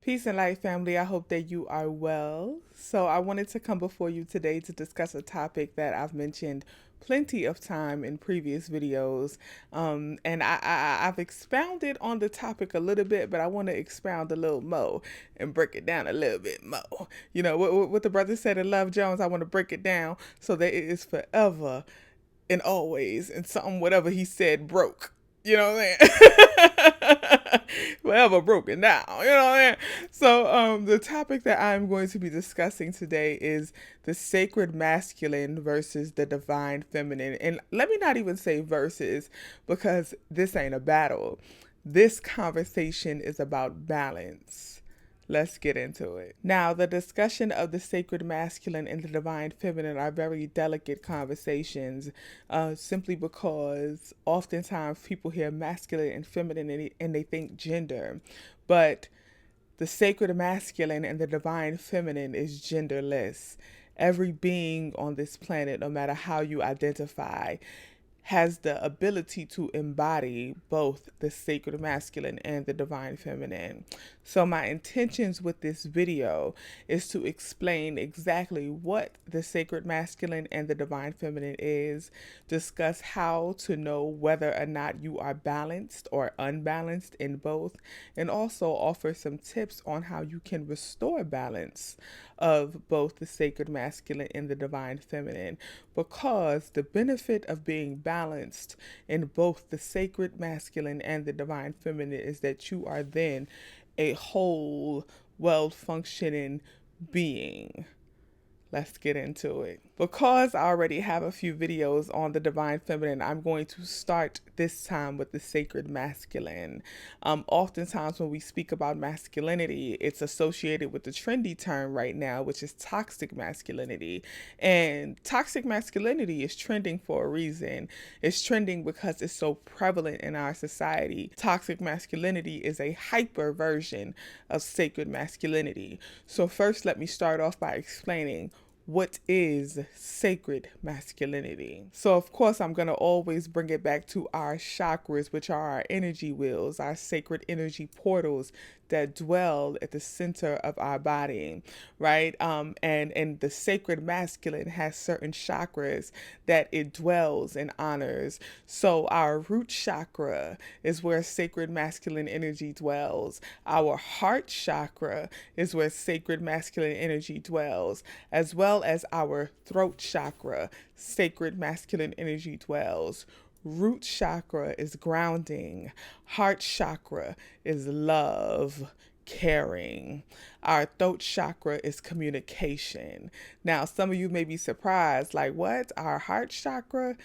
Peace and light, family. I hope that you are well. So, I wanted to come before you today to discuss a topic that I've mentioned plenty of time in previous videos. I've expounded on the topic a little bit, but I want to expound a little more and break it down a little bit more. You know, what the brother said in Love Jones, I want to break it down so that it is forever and always and something, whatever he said, broke. You know what I'm saying? Forever broken down. You know what I'm saying? So, the topic that I'm going to be discussing today is the sacred masculine versus the divine feminine. And let me not even say versus, because this ain't a battle. This conversation is about balance. Let's get into it. Now, the discussion of the sacred masculine and the divine feminine are very delicate conversations, simply because oftentimes people hear masculine and feminine and they think gender. But the sacred masculine and the divine feminine is genderless. Every being on this planet, no matter how you identify, has the ability to embody both the sacred masculine and the divine feminine. So my intentions with this video is to explain exactly what the sacred masculine and the divine feminine is, discuss how to know whether or not you are balanced or unbalanced in both, and also offer some tips on how you can restore balance of both the sacred masculine and the divine feminine, because the benefit of being balanced in both the sacred masculine and the divine feminine is that you are then a whole, well functioning being. Let's get into it. Because I already have a few videos on the divine feminine, I'm going to start this time with the sacred masculine. Oftentimes, when we speak about masculinity, it's associated with the trendy term right now, which is toxic masculinity. And toxic masculinity is trending for a reason. It's trending because it's so prevalent in our society. Toxic masculinity is a hyper version of sacred masculinity. So, first, let me start off by explaining what is sacred masculinity. So, of course, I'm going to always bring it back to our chakras, which are our energy wheels, our sacred energy portals that dwell at the center of our body, right? And the sacred masculine has certain chakras that it dwells and honors. So our root chakra is where sacred masculine energy dwells. Our heart chakra is where sacred masculine energy dwells, as well as our throat chakra, sacred masculine energy dwells. Root chakra is grounding. Heart chakra is love, caring. Our throat chakra is communication. Now, some of you may be surprised, like, what? Our heart chakra?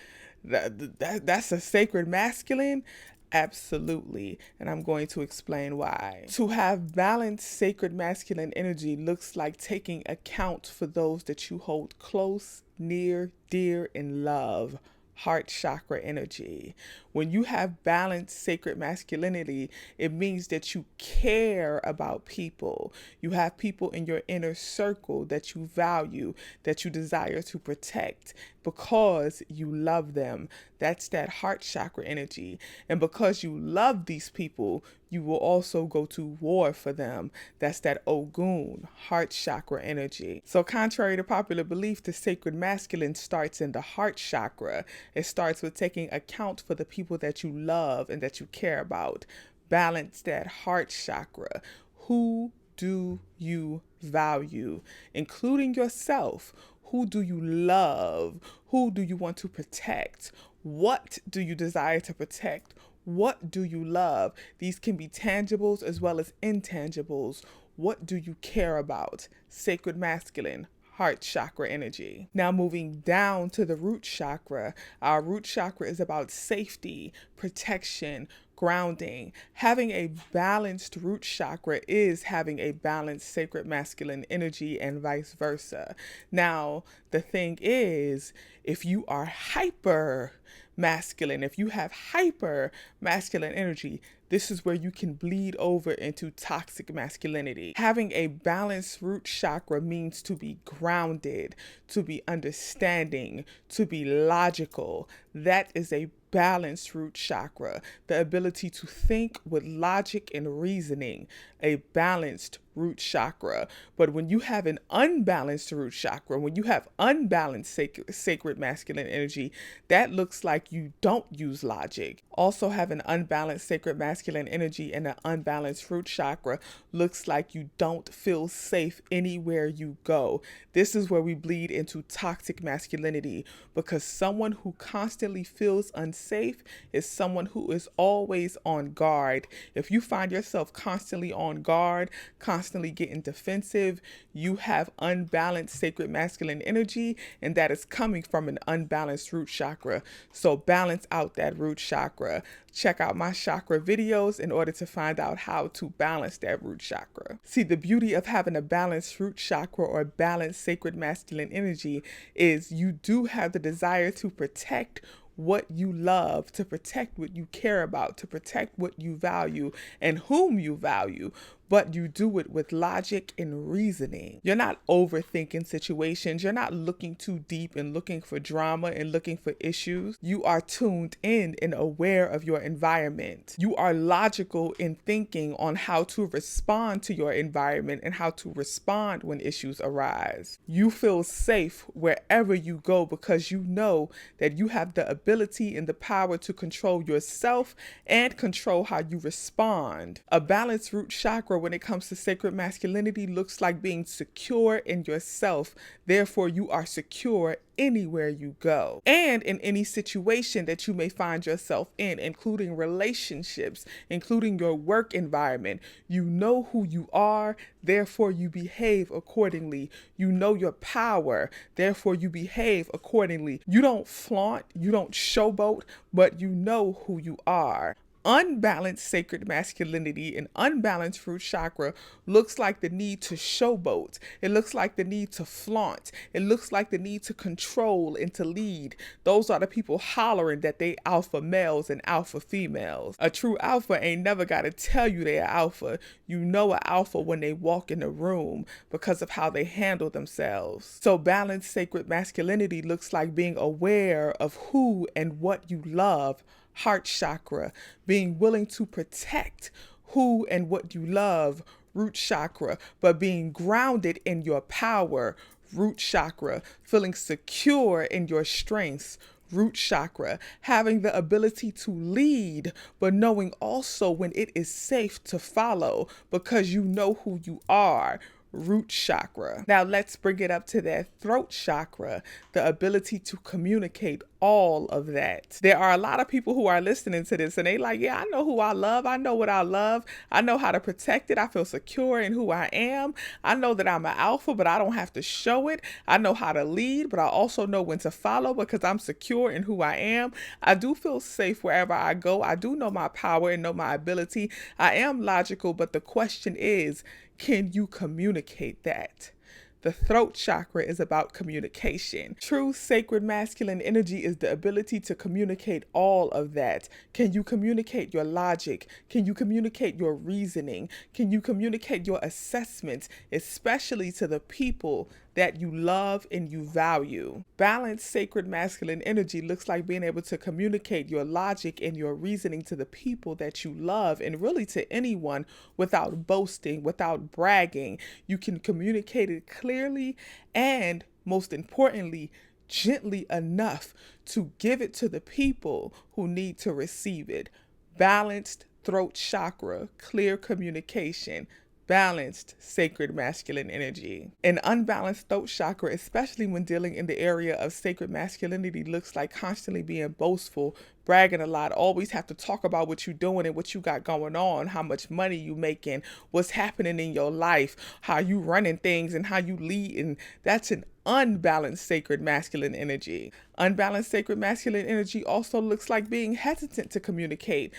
That's a sacred masculine? Absolutely. And I'm going to explain why. To have balanced sacred masculine energy looks like taking account for those that you hold close, near, dear, and love. Heart chakra energy. When you have balanced sacred masculinity, it means that you care about people. You have people in your inner circle that you value, that you desire to protect because you love them. That's that heart chakra energy. And because you love these people, you will also go to war for them. That's that Ogun, heart chakra energy. So contrary to popular belief, the sacred masculine starts in the heart chakra. It starts with taking account for the people that you love and that you care about. Balance that heart chakra. Who do you value, including yourself? Who do you love? Who do you want to protect? What do you desire to protect? What do you love? These can be tangibles as well as intangibles. What do you care about? Sacred masculine, heart chakra energy. Now moving down to the root chakra. Our root chakra is about safety, protection, grounding. Having a balanced root chakra is having a balanced sacred masculine energy and vice versa. Now, the thing is, if you are hyper masculine, if you have hyper masculine energy, this is where you can bleed over into toxic masculinity. Having a balanced root chakra means to be grounded, to be understanding, to be logical. That is a balanced root chakra, the ability to think with logic and reasoning, a balanced root chakra. But when you have an unbalanced root chakra, when you have unbalanced sacred masculine energy, that looks like you don't use logic. Also have an unbalanced sacred masculine energy and an unbalanced root chakra looks like you don't feel safe anywhere you go. This is where we bleed into toxic masculinity, because someone who constantly feels unsafe is someone who is always on guard. If you find yourself constantly on guard, constantly getting defensive, you have unbalanced sacred masculine energy, and that is coming from an unbalanced root chakra. So balance out that root chakra. Check out my chakra videos in order to find out how to balance that root chakra. See, the beauty of having a balanced root chakra or balanced sacred masculine energy is you do have the desire to protect what you love, to protect what you care about, to protect what you value and whom you value, but you do it with logic and reasoning. You're not overthinking situations. You're not looking too deep and looking for drama and looking for issues. You are tuned in and aware of your environment. You are logical in thinking on how to respond to your environment and how to respond when issues arise. You feel safe wherever you go because you know that you have the ability and the power to control yourself and control how you respond. A balanced root chakra when it comes to sacred masculinity looks like being secure in yourself. Therefore, you are secure anywhere you go and in any situation that you may find yourself in, including relationships, including your work environment. You know who you are, therefore you behave accordingly. You know your power, therefore you behave accordingly. You don't flaunt, you don't showboat, but you know who you are. Unbalanced sacred masculinity and unbalanced root chakra looks like the need to showboat. It looks like the need to flaunt. It looks like the need to control and to lead. Those are the people hollering that they alpha males and alpha females. A true alpha ain't never got to tell you they're alpha. You know an alpha when they walk in the room because of how they handle themselves. So balanced sacred masculinity looks like being aware of who and what you love. Heart chakra, being willing to protect who and what you love, root chakra, but being grounded in your power, root chakra, feeling secure in your strengths, root chakra, having the ability to lead, but knowing also when it is safe to follow because you know who you are, root chakra. Now let's bring it up to that throat chakra, the ability to communicate all of that. There are a lot of people who are listening to this and they like, yeah, I know who I love. I know what I love. I know how to protect it. I feel secure in who I am. I know that I'm an alpha, but I don't have to show it. I know how to lead, but I also know when to follow because I'm secure in who I am. I do feel safe wherever I go. I do know my power and know my ability. I am logical, but the question is, can you communicate that? The throat chakra is about communication. True sacred masculine energy is the ability to communicate all of that. Can you communicate your logic? Can you communicate your reasoning? Can you communicate your assessments, especially to the people that you love and you value? Balanced sacred masculine energy looks like being able to communicate your logic and your reasoning to the people that you love and really to anyone without boasting, without bragging. You can communicate it clearly and, most importantly, gently enough to give it to the people who need to receive it. Balanced throat chakra, clear communication. Balanced sacred masculine energy. An unbalanced throat chakra, especially when dealing in the area of sacred masculinity, looks like constantly being boastful, bragging a lot, always have to talk about what you're doing and what you got going on, how much money you making, what's happening in your life, how you running things and how you lead. And that's an unbalanced sacred masculine energy. Unbalanced sacred masculine energy also looks like being hesitant to communicate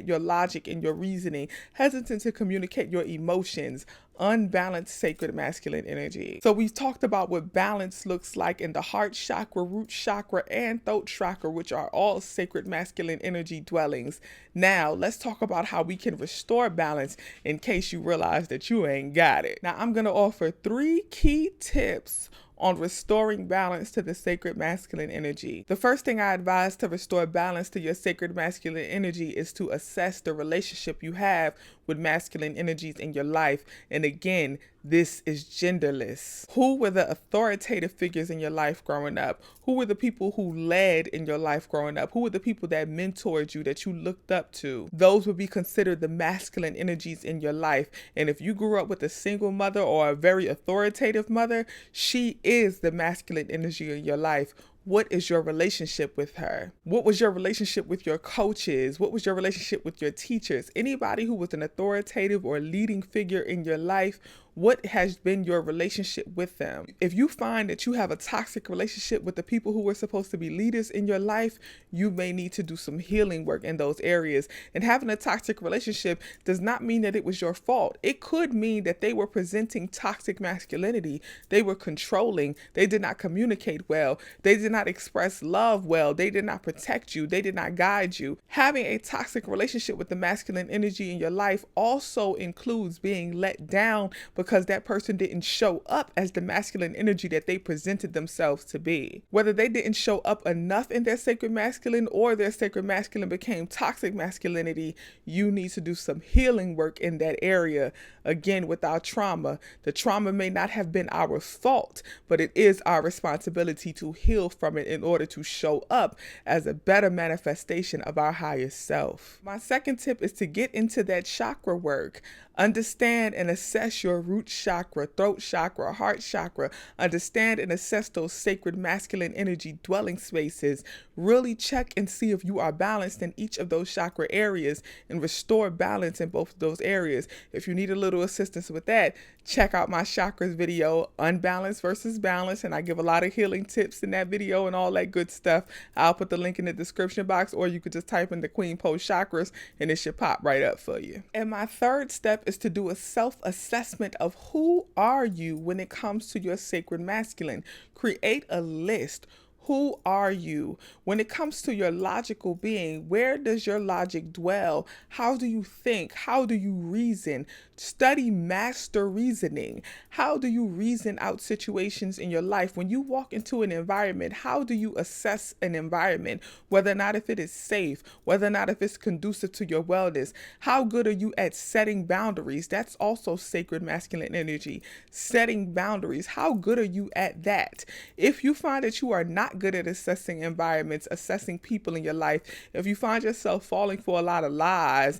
your logic and your reasoning, hesitant to communicate your emotions. Unbalanced sacred masculine energy. So we've talked about what balance looks like in the heart chakra, root chakra, and throat chakra, which are all sacred masculine energy dwellings. Now let's talk about how we can restore balance in case you realize that you ain't got it. Now I'm going to offer 3 key tips on restoring balance to the sacred masculine energy. The first thing I advise to restore balance to your sacred masculine energy is to assess the relationship you have with masculine energies in your life. And again, this is genderless. Who were the authoritative figures in your life growing up? Who were the people who led in your life growing up? Who were the people that mentored you, that you looked up to? Those would be considered the masculine energies in your life. And if you grew up with a single mother or a very authoritative mother, she is the masculine energy in your life. What is your relationship with her? What was your relationship with your coaches? What was your relationship with your teachers? Anybody who was an authoritative or leading figure in your life, what has been your relationship with them? If you find that you have a toxic relationship with the people who were supposed to be leaders in your life, you may need to do some healing work in those areas. And having a toxic relationship does not mean that it was your fault. It could mean that they were presenting toxic masculinity. They were controlling. They did not communicate well. They did not express love well. They did not protect you. They did not guide you. Having a toxic relationship with the masculine energy in your life also includes being let down because that person didn't show up as the masculine energy that they presented themselves to be. Whether they didn't show up enough in their sacred masculine or their sacred masculine became toxic masculinity, you need to do some healing work in that area. Again, with our trauma, the trauma may not have been our fault, but it is our responsibility to heal from it in order to show up as a better manifestation of our highest self. My second tip is to get into that chakra work. Understand and assess your root chakra, throat chakra, heart chakra. Understand and assess those sacred masculine energy dwelling spaces. Really check and see if you are balanced in each of those chakra areas and restore balance in both of those areas. If you need a little assistance with that, check out my chakras video, Unbalanced versus Balance, and I give a lot of healing tips in that video and all that good stuff. I'll put the link in the description box, or you could just type in the Queen Post Chakras and it should pop right up for you. And my third step is to do a self-assessment of who are you when it comes to your sacred masculine. Create a list. Who are you? When it comes to your logical being, where does your logic dwell? How do you think? How do you reason? Study master reasoning. How do you reason out situations in your life? When you walk into an environment, how do you assess an environment? Whether or not if it is safe, whether or not if it's conducive to your wellness. How good are you at setting boundaries? That's also sacred masculine energy. Setting boundaries. How good are you at that? If you find that you are not good at assessing environments, assessing people in your life, if you find yourself falling for a lot of lies,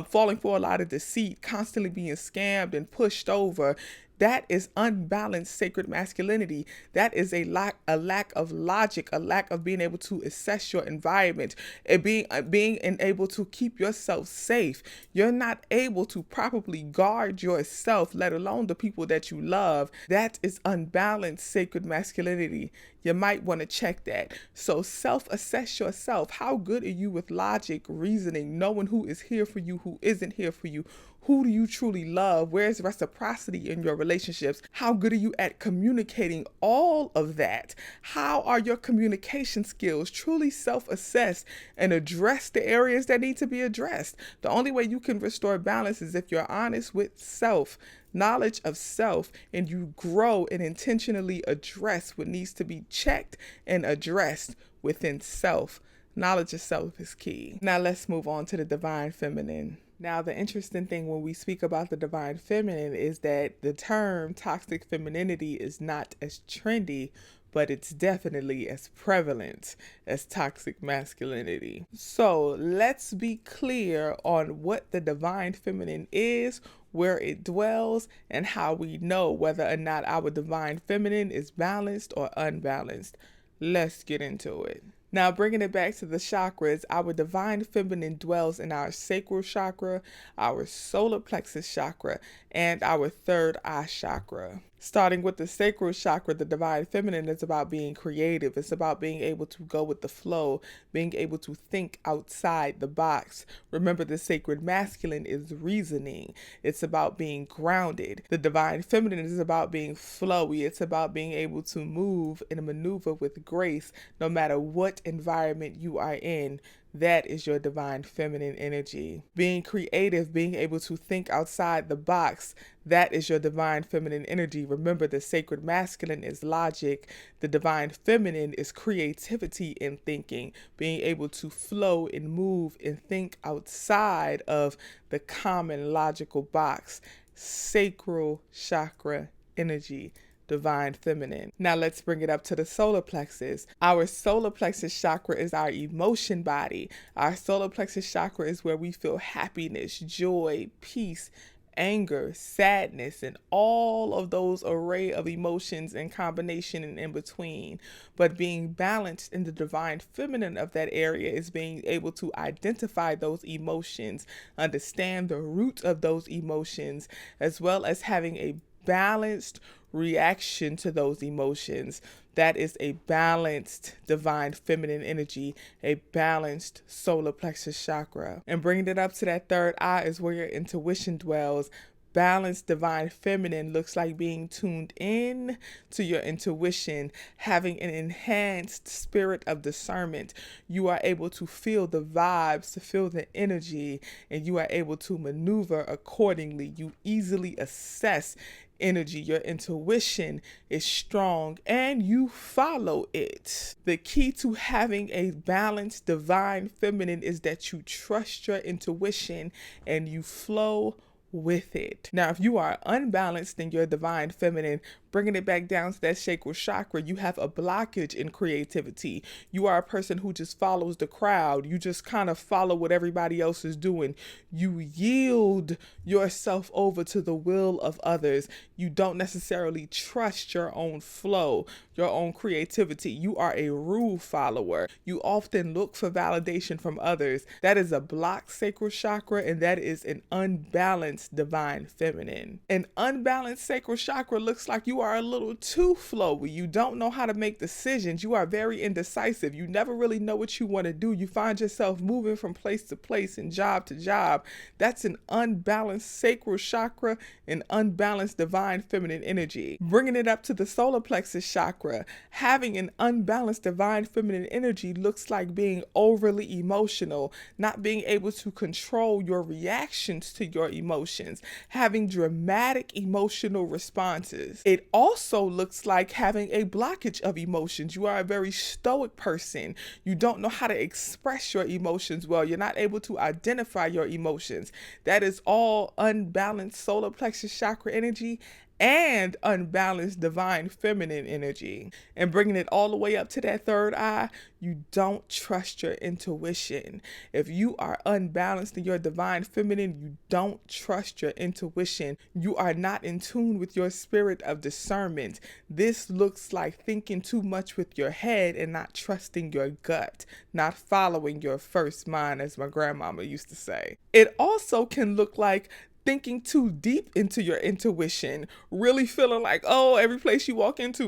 falling for a lot of deceit, constantly being scammed and pushed over, that is unbalanced sacred masculinity. That is a lack of logic, a lack of being able to assess your environment and being able to keep yourself safe. You're not able to properly guard yourself, let alone the people that you love. That is unbalanced sacred masculinity. You might want to check that. So self-assess yourself. How good are you with logic, reasoning, knowing who is here for you, who isn't here for you? Who do you truly love? Where's reciprocity in your relationships? How good are you at communicating all of that? How are your communication skills? Truly self-assess and address the areas that need to be addressed. The only way you can restore balance is if you're honest with self, knowledge of self, and you grow and intentionally address what needs to be checked and addressed within self. Knowledge of self is key. Now let's move on to the divine feminine. Now, the interesting thing when we speak about the divine feminine is that the term toxic femininity is not as trendy, but it's definitely as prevalent as toxic masculinity. So let's be clear on what the divine feminine is, where it dwells, and how we know whether or not our divine feminine is balanced or unbalanced. Let's get into it. Now, bringing it back to the chakras, our divine feminine dwells in our sacral chakra, our solar plexus chakra, and our third eye chakra. Starting with the sacral chakra, the divine feminine is about being creative. It's about being able to go with the flow, being able to think outside the box. Remember, the sacred masculine is reasoning. It's about being grounded. The divine feminine is about being flowy. It's about being able to move and maneuver with grace no matter what environment you are in. that is your divine feminine energy. Being creative, being able to think outside the box, that is your divine feminine energy. Remember, the sacred masculine is logic. The divine feminine is creativity in thinking, being able to flow and move and think outside of the common logical box. Sacral chakra energy, divine feminine. Now let's bring it up to the solar plexus. Our solar plexus chakra is our emotion body. Our solar plexus chakra is where we feel happiness, joy, peace, anger, sadness, and all of those array of emotions in combination and in between. But being balanced in the divine feminine of that area is being able to identify those emotions, understand the root of those emotions, as well as having a balanced reaction to those emotions. That is a balanced divine feminine energy, a balanced solar plexus chakra. And bringing it up to that third eye is where your intuition dwells. Balanced divine feminine looks like being tuned in to your intuition, having an enhanced spirit of discernment. You are able to feel the vibes, to feel the energy, and you are able to maneuver accordingly. You easily assess energy. Your intuition is strong and you follow it. The key to having a balanced divine feminine is that you trust your intuition and you flow with it. Now, if you are unbalanced in your divine feminine, bringing it back down to that sacral chakra, you have a blockage in creativity. You are a person who just follows the crowd. You just kind of follow what everybody else is doing. You yield yourself over to the will of others. You don't necessarily trust your own flow, your own creativity. You are a rule follower. You often look for validation from others. That is a blocked sacral chakra, and that is an unbalanced divine feminine. An unbalanced sacral chakra looks like you are a little too flowy. You don't know how to make decisions. You are very indecisive. You never really know what you want to do. You find yourself moving from place to place and job to job. That's an unbalanced sacral chakra, an unbalanced divine feminine energy. Bringing it up to the solar plexus chakra, having an unbalanced divine feminine energy looks like being overly emotional, not being able to control your reactions to your emotions, having dramatic emotional responses. It also looks like having a blockage of emotions. You are a very stoic person. You don't know how to express your emotions well. You're not able to identify your emotions. That is all unbalanced solar plexus chakra energy and unbalanced divine feminine energy. And bringing it all the way up to that third eye, you don't trust your intuition. If you are unbalanced in your divine feminine, you don't trust your intuition. You are not in tune with your spirit of discernment. This looks like thinking too much with your head and not trusting your gut, not following your first mind, as my grandmama used to say. It also can look like thinking too deep into your intuition, really feeling like, oh, every place you walk into,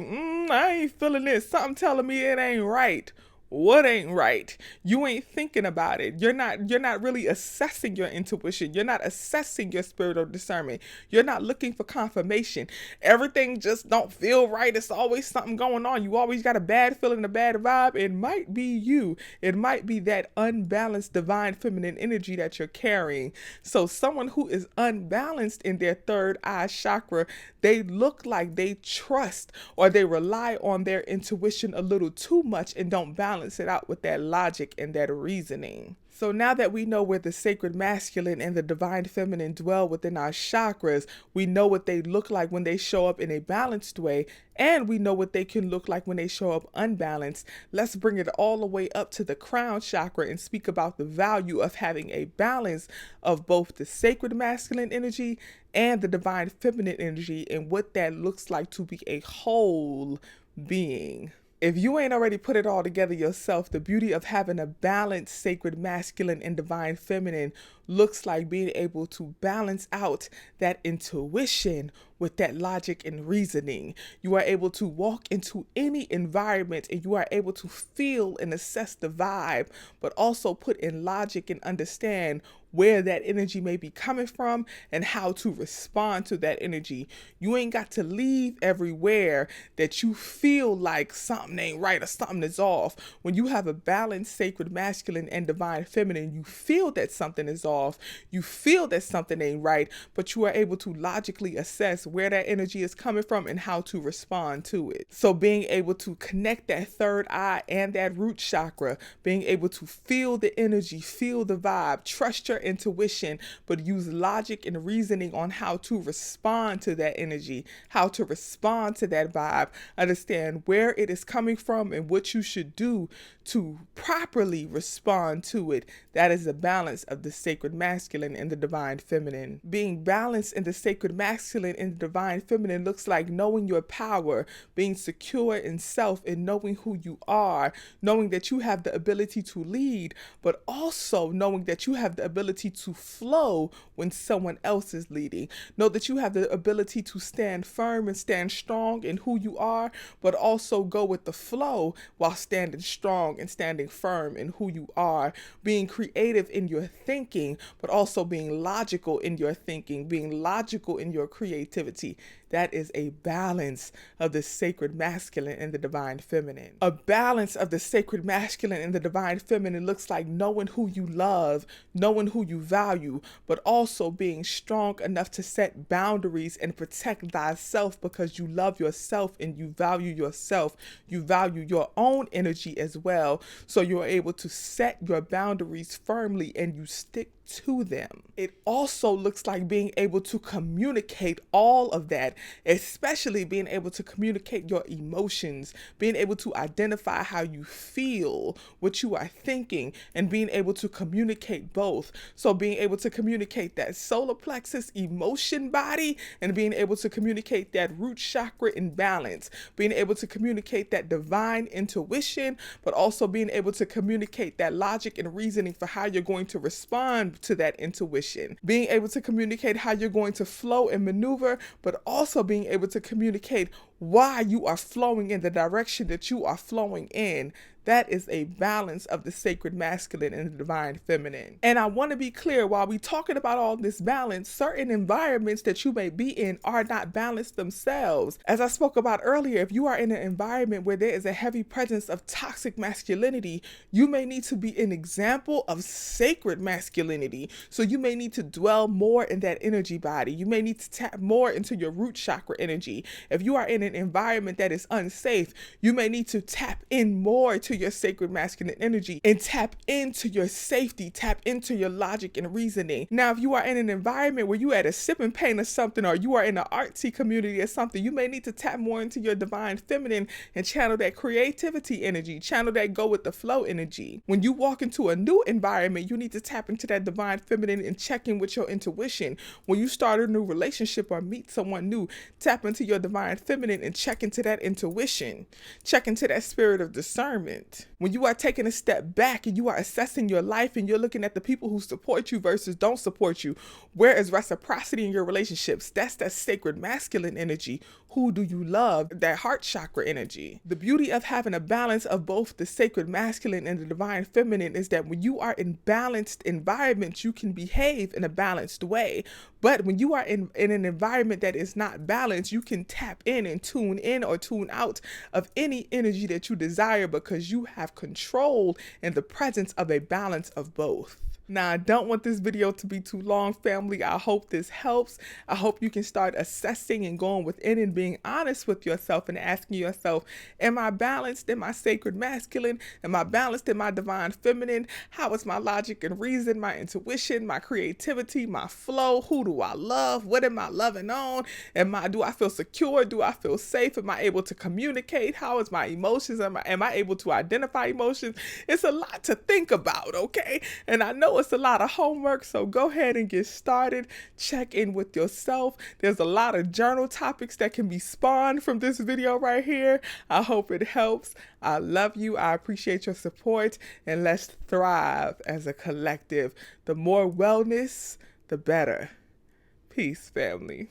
I ain't feeling this. Something telling me it ain't right. What ain't right? You ain't thinking about it. You're not really assessing your intuition. You're not assessing your spirit of discernment. You're not looking for confirmation. Everything just don't feel right. It's always something going on. You always got a bad feeling, a bad vibe. It might be you. It might be that unbalanced divine feminine energy that you're carrying. So someone who is unbalanced in their third eye chakra, they look like they trust or they rely on their intuition a little too much and don't balance it out with that logic and that reasoning. So now that we know where the sacred masculine and the divine feminine dwell within our chakras, we know what they look like when they show up in a balanced way, and we know what they can look like when they show up unbalanced. Let's bring it all the way up to the crown chakra and speak about the value of having a balance of both the sacred masculine energy and the divine feminine energy, and what that looks like to be a whole being. If you ain't already put it all together yourself, the beauty of having a balanced sacred masculine and divine feminine looks like being able to balance out that intuition with that logic and reasoning. You are able to walk into any environment and you are able to feel and assess the vibe, but also put in logic and understand where that energy may be coming from and how to respond to that energy. You ain't got to leave everywhere that you feel like something ain't right or something is off. When you have a balanced sacred masculine and divine feminine, you feel that something is off. You feel that something ain't right, but you are able to logically assess where that energy is coming from and how to respond to it. So being able to connect that third eye and that root chakra, being able to feel the energy, feel the vibe, trust your intuition, but use logic and reasoning on how to respond to that energy, how to respond to that vibe, understand where it is coming from and what you should do to properly respond to it. That is the balance of the sacred masculine and the divine feminine. Being balanced in the sacred masculine and the divine feminine looks like knowing your power, being secure in self and knowing who you are, knowing that you have the ability to lead, but also knowing that you have the ability to flow when someone else is leading. Know that you have the ability to stand firm and stand strong in who you are, but also go with the flow while standing strong and standing firm in who you are, being creative in your thinking, but also being logical in your thinking, being logical in your creativity. That is a balance of the sacred masculine and the divine feminine. A balance of the sacred masculine and the divine feminine looks like knowing who you love, knowing who you value, but also being strong enough to set boundaries and protect thyself because you love yourself and you value yourself. You value your own energy as well. So you're able to set your boundaries firmly and you stick to them. It also looks like being able to communicate all of that, especially being able to communicate your emotions, being able to identify how you feel, what you are thinking, and being able to communicate both. So being able to communicate that solar plexus emotion body and being able to communicate that root chakra in balance, being able to communicate that divine intuition, but also being able to communicate that logic and reasoning for how you're going to respond to that intuition, being able to communicate how you're going to flow and maneuver, but also being able to communicate why you are flowing in the direction that you are flowing in. That is a balance of the sacred masculine and the divine feminine. And I want to be clear, while we're talking about all this balance, certain environments that you may be in are not balanced themselves. As I spoke about earlier, if you are in an environment where there is a heavy presence of toxic masculinity, you may need to be an example of sacred masculinity. So you may need to dwell more in that energy body. You may need to tap more into your root chakra energy. If you are in an environment that is unsafe, you may need to tap in more to your sacred masculine energy and tap into your safety, tap into your logic and reasoning. Now, if you are in an environment where you at a sipping paint or something, or you are in an artsy community or something, you may need to tap more into your divine feminine and channel that creativity energy, channel that go with the flow energy. When you walk into a new environment, you need to tap into that divine feminine and check in with your intuition. When you start a new relationship or meet someone new, tap into your divine feminine and check into that intuition, check into that spirit of discernment. When you are taking a step back and you are assessing your life and you're looking at the people who support you versus don't support you, where is reciprocity in your relationships? That's that sacred masculine energy. Who do you love? That heart chakra energy. The beauty of having a balance of both the sacred masculine and the divine feminine is that when you are in balanced environments, you can behave in a balanced way. But when you are in an environment that is not balanced, you can tap in and tune in or tune out of any energy that you desire because you have control in the presence of a balance of both. Now, I don't want this video to be too long, family. I hope this helps. I hope you can start assessing and going within and being honest with yourself and asking yourself, am I balanced in my sacred masculine? Am I balanced in my divine feminine? How is my logic and reason, my intuition, my creativity, my flow? Who do I love? What am I loving on? Do I feel secure? Do I feel safe? Am I able to communicate? How is my emotions? Am I able to identify emotions? It's a lot to think about, okay? And I know it's a lot of homework, so go ahead and get started. Check in with yourself. There's a lot of journal topics that can be spawned from this video right here. I hope it helps. I love you. I appreciate your support, and let's thrive as a collective. The more wellness, the better. Peace, family.